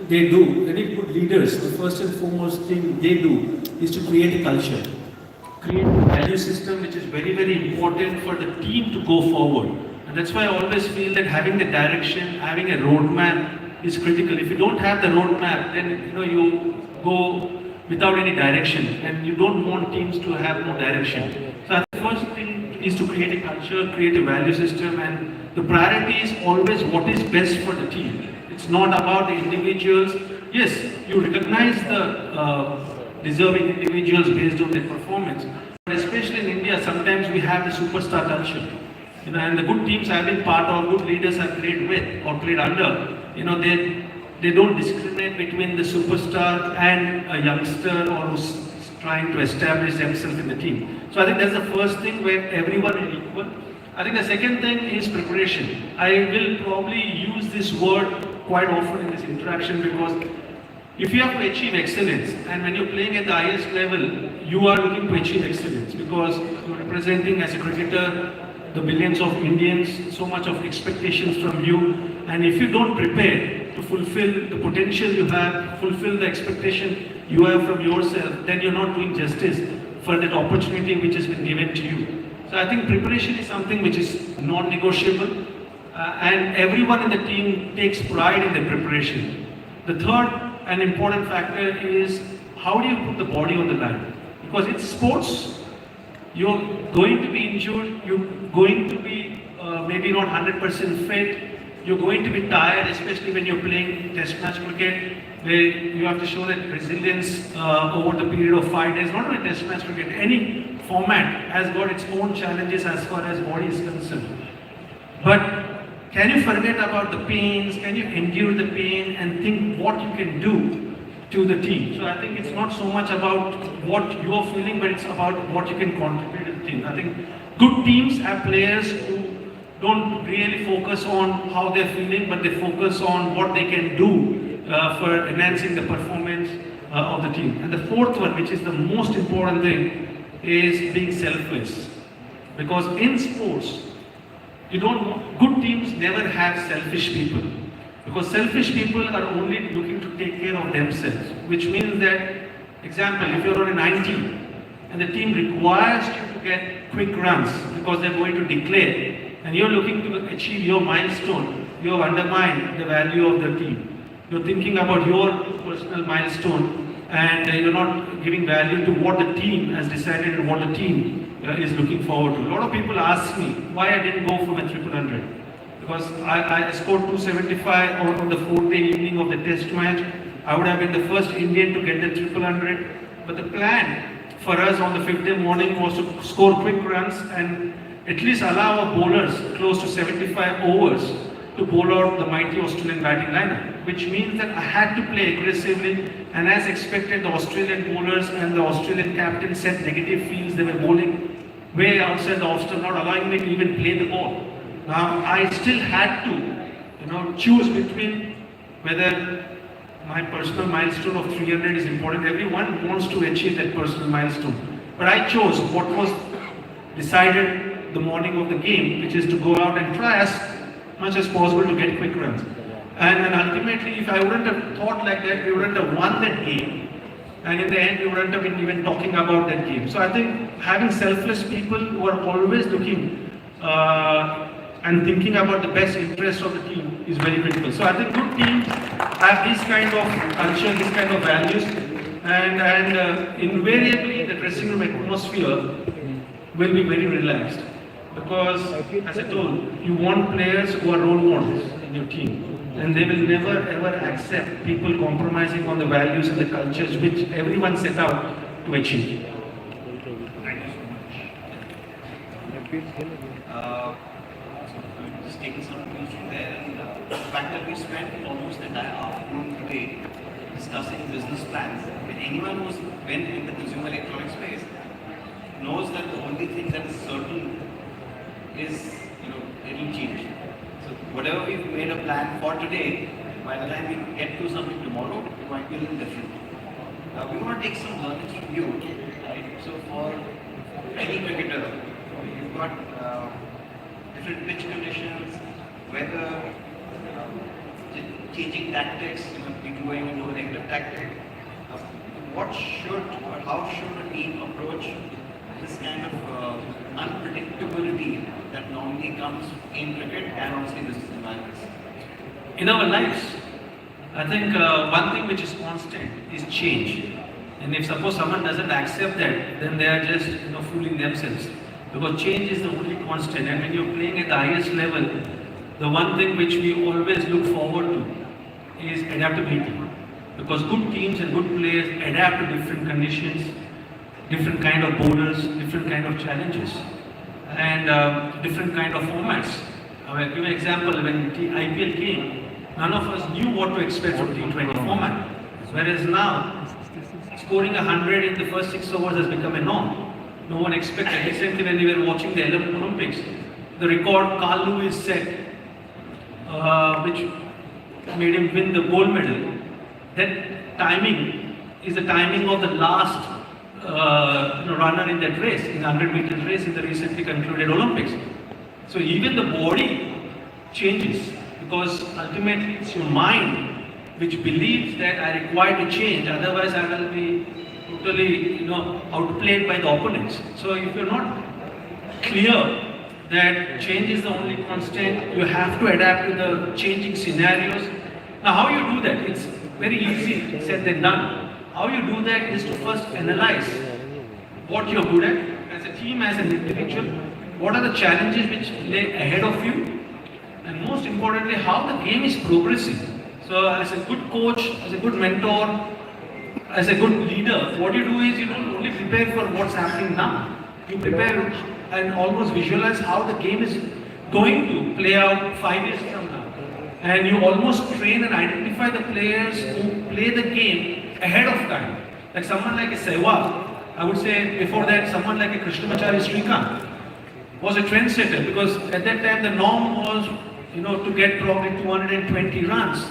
they do, any good leaders, the first and foremost thing they do is to create a culture, create a value system which is very, very important for the team to go forward. And that's why I always feel that having the direction, having a roadmap is critical. If you don't have the roadmap, then you go without any direction, and you don't want teams to have no direction. So the first thing is to create a culture, create a value system, and the priority is always what is best for the team. It's not about the individuals. Yes, you recognize the deserving individuals based on their performance. But especially in India, sometimes we have the superstar culture. And the good teams I've been part of, good leaders I've played with or played under, they don't discriminate between the superstar and a youngster or who's trying to establish themselves in the team. So I think that's the first thing where everyone is equal. I think the second thing is preparation. I will probably use this word quite often in this interaction because if you have to achieve excellence, and when you're playing at the highest level, you are looking to achieve excellence because you're representing as a cricketer the millions of Indians, so much of expectations from you, and if you don't prepare to fulfill the potential you have, fulfill the expectation you have from yourself, then you're not doing justice for that opportunity which has been given to you. So I think preparation is something which is non-negotiable, and everyone in the team takes pride in their preparation. The third and important factor is how do you put the body on the line? Because it's sports. You're going to be injured, you're going to be maybe not 100% fit, you're going to be tired, especially when you're playing test match cricket, where you have to show that resilience over the period of 5 days. Not only test match cricket, any format has got its own challenges as far as body is concerned. But can you forget about the pains? Can you endure the pain and think what you can do to the team? So I think it's not so much about what you're feeling, but it's about what you can contribute to the team. I think good teams have players who don't really focus on how they're feeling, but they focus on what they can do for enhancing the performance of the team. And the fourth one, which is the most important thing, is being selfless. Because in sports, good teams never have selfish people. Because selfish people are only looking to take care of themselves, which means that, example, if you're on a 90 and the team requires you to get quick runs because they're going to declare, and you're looking to achieve your milestone, you have undermined the value of the team. You're thinking about your personal milestone and you're not giving value to what the team has decided and what the team is looking forward to. A lot of people ask me why I didn't go for a 300. Because I scored 275 on the 4th day evening of the test match. I would have been the first Indian to get the 300. But the plan for us on the 5th day morning was to score quick runs and at least allow our bowlers close to 75 overs to bowl out the mighty Australian batting lineup, which means that I had to play aggressively, and as expected, the Australian bowlers and the Australian captain set negative fields. They were bowling way outside the off-stump, not allowing me to even play the ball. Now, I still had to, choose between whether my personal milestone of 300 is important. Everyone wants to achieve that personal milestone. But I chose what was decided the morning of the game, which is to go out and try as much as possible to get quick runs. And ultimately, if I wouldn't have thought like that, we wouldn't have won that game. And in the end, we wouldn't have been even talking about that game. So I think having selfless people who are always looking and thinking about the best interest of the team is very critical. So I think good teams have this kind of culture, this kind of values, and invariably the dressing room atmosphere will be very relaxed. Because, as I told, you want players who are role models in your team, and they will never ever accept people compromising on the values and the cultures which everyone set out to achieve. Thank you so much. Just taking some cues from there, and the fact that we spent almost the entire afternoon today discussing business plans. I mean, anyone who's been in the consumer electronics space knows that the only thing that is certain is, it'll change. So whatever we've made a plan for today, by the time we get to something tomorrow, it might be a little different. We want to take some learnings from you, right? So for any cricketer, you've got different pitch conditions, weather, changing tactics, be going into a negative tactic. Uh, what should or how should a team approach this kind of unpredictability that normally comes in cricket and obviously business environments? In our lives, I think one thing which is constant is change. And if suppose someone doesn't accept that, then they are just fooling themselves. Because change is the only constant. And when you're playing at the highest level, the one thing which we always look forward to is adaptability. Because good teams and good players adapt to different conditions, different kind of borders, different kind of challenges, and different kind of formats. I will give an example. When IPL came, none of us knew what to expect from T20 format. Whereas now, scoring 100 in the first 6 overs has become a norm. No one expected. Recently, when we were watching the Olympics, the record Carl Lewis set, which made him win the gold medal, that timing is the timing of the last runner in that race, in the 100-meter race in the recently concluded Olympics. So even the body changes, because ultimately it's your mind which believes that I require to change, otherwise I will be totally outplayed by the opponents. So if you're not clear that change is the only constant, you have to adapt to the changing scenarios. Now how you do that? It's very easy said than done. How you do that is to first analyze what you're good at as a team, as an individual, what are the challenges which lay ahead of you, and most importantly, how the game is progressing. So as a good coach, as a good mentor, as a good leader, what you do is you don't only prepare for what's happening now. You prepare and almost visualize how the game is going to play out 5 years from now. And you almost train and identify the players who play the game ahead of time. Like someone like a Sehwag, I would say before that someone like a Krishnamacharya Srikanth was a trendsetter, because at that time the norm was to get probably 220 runs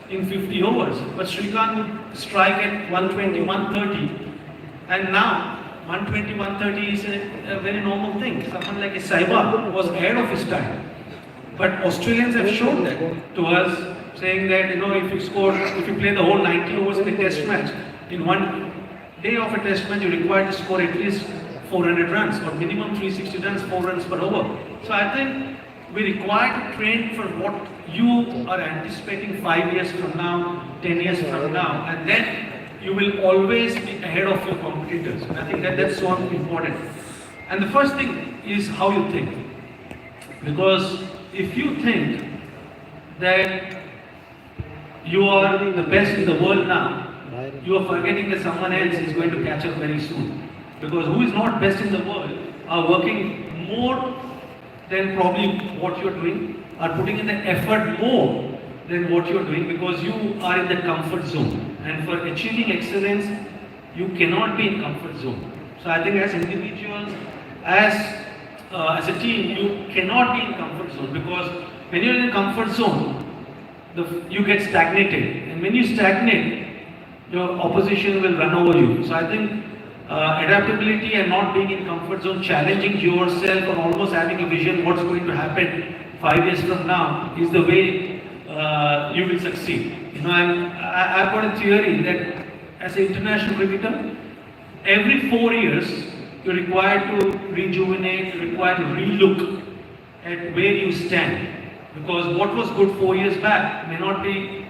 in 50 overs. But Srikanth would strike at 120, 130. And now 120, 130 is a very normal thing. Someone like a Sehwag was ahead of his time. But Australians have shown that to us, saying that if you play the whole 90 overs in a test match, in one day of a test match, you're required to score at least 400 runs, or minimum 360 runs, 4 runs per over. So I think we require to train for what you are anticipating 5 years from now, 10 years from now, and then you will always be ahead of your competitors. I think that's so important. And the first thing is how you think. Because if you think that you are the best in the world now, you are forgetting that someone else is going to catch up very soon. Because who is not best in the world are working more than probably what you're doing, are putting in the effort more than what you're doing, because you are in the comfort zone. And for achieving excellence, you cannot be in comfort zone. So I think as individuals, as a team, you cannot be in comfort zone, because when you're in a comfort zone, you get stagnated. And when you stagnate, your opposition will run over you. So I think adaptability and not being in comfort zone, challenging yourself and almost having a vision what's going to happen 5 years from now is the way you will succeed. I've got a theory that as an international cricketer, every 4 years you're required to rejuvenate, you're required to relook at where you stand. Because what was good 4 years back may not be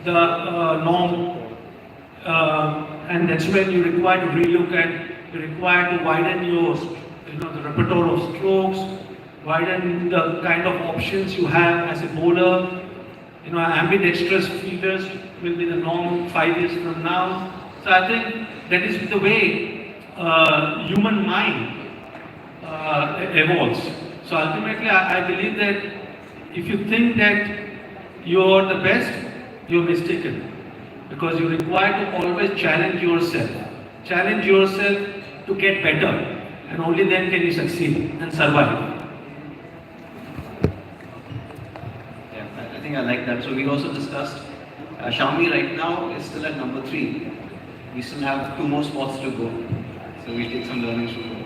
the norm. And that's when you require to relook at, you require to widen your, the repertoire of strokes, widen the kind of options you have as a bowler. Ambidextrous fielders will be the norm 5 years from now. So I think that is the way human mind evolves. So ultimately, I believe that if you think that you're the best, you're mistaken. Because you're required to always challenge yourself. Challenge yourself to get better. And only then can you succeed and survive. Yeah, I think I like that. So we also discussed, Xiaomi right now is still at number 3. We still have 2 more spots to go. So we'll take some learnings from there.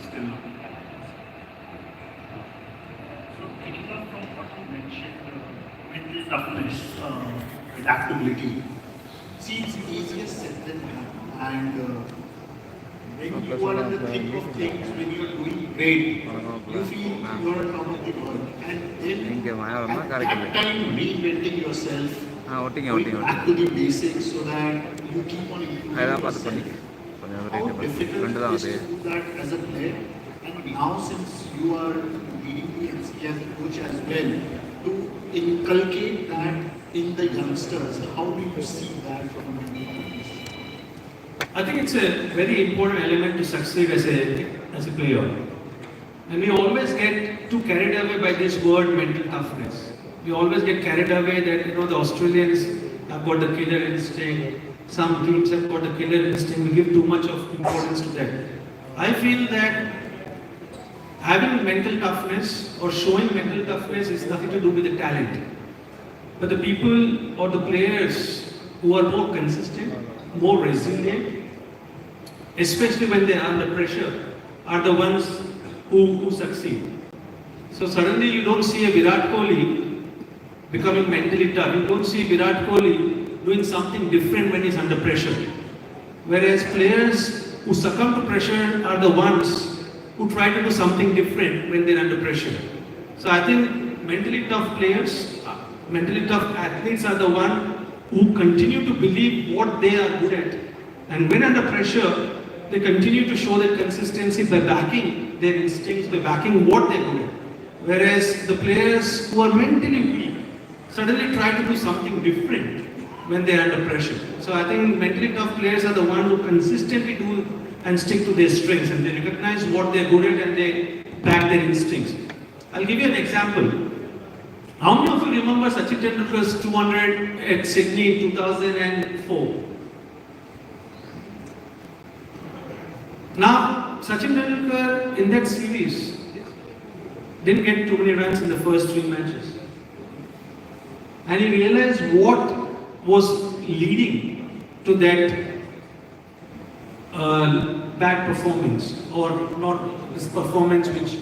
Still. So picking up from what mental toughness, adaptability. See, it's easier said than done. And when you are in the thick of things, when you are doing great, you feel you are on top of the world. And then at that time, reinventing yourself, going back to the basics so that you keep on improving yourself. How difficult it is to do that as a player, and now since you are leading the NC as a coach as well, to inculcate that in the youngsters, how do you see that from a business? I think it's a very important element to succeed as a player. And we always get too carried away by this word mental toughness. We always get carried away that the Australians have got the killer instinct, some teams have got the killer instinct, we give too much of importance to that. I feel that having mental toughness or showing mental toughness is nothing to do with the talent. But the people or the players who are more consistent, more resilient, especially when they are under pressure, are the ones who succeed. So suddenly you don't see a Virat Kohli becoming mentally tough. You don't see Virat Kohli doing something different when he's under pressure. Whereas players who succumb to pressure are the ones who try to do something different when they're under pressure. So I think mentally tough players, mentally tough athletes are the ones who continue to believe what they are good at. And when under pressure, they continue to show that consistency by backing their instincts, by backing what they're good at. Whereas the players who are mentally weak suddenly try to do something different when they're under pressure. So I think mentally tough players are the ones who consistently do and stick to their strengths, and they recognize what they're good at and they back their instincts. I'll give you an example. How many of you remember Sachin Tendulkar's 200 at Sydney in 2004? Now, Sachin Tendulkar in that series didn't get too many runs in the first 3 matches. And he realized what was leading to that bad performance, or not this performance which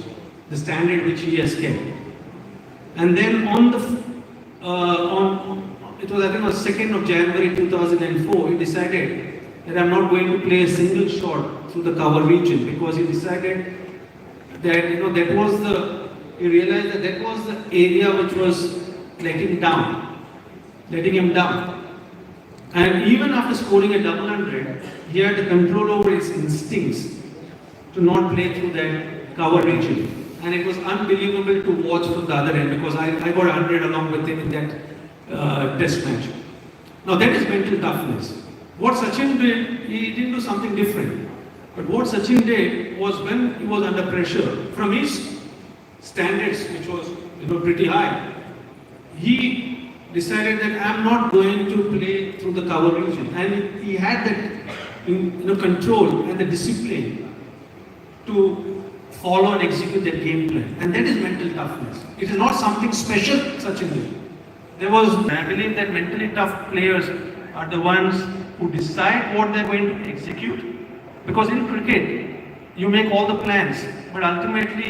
the standard which he has kept. And then it was I think on 2nd of January 2004, he decided that I'm not going to play a single shot through the cover region, because he decided that he realized that was the area which was letting him down. And even after scoring a double 100, he had the control over his instincts to not play through that cover region. And it was unbelievable to watch from the other end, because I got 100 along with him in that test match. Now that is mental toughness. What Sachin did, he didn't do something different. But what Sachin did was, when he was under pressure, from his standards, which was pretty high, he decided that I'm not going to play through the cover region. And he had that control and the discipline to follow and execute that game plan. And that is mental toughness. It is not something special Sachin did. I believe that mentally tough players are the ones who decide what they're going to execute. Because in cricket, you make all the plans, but ultimately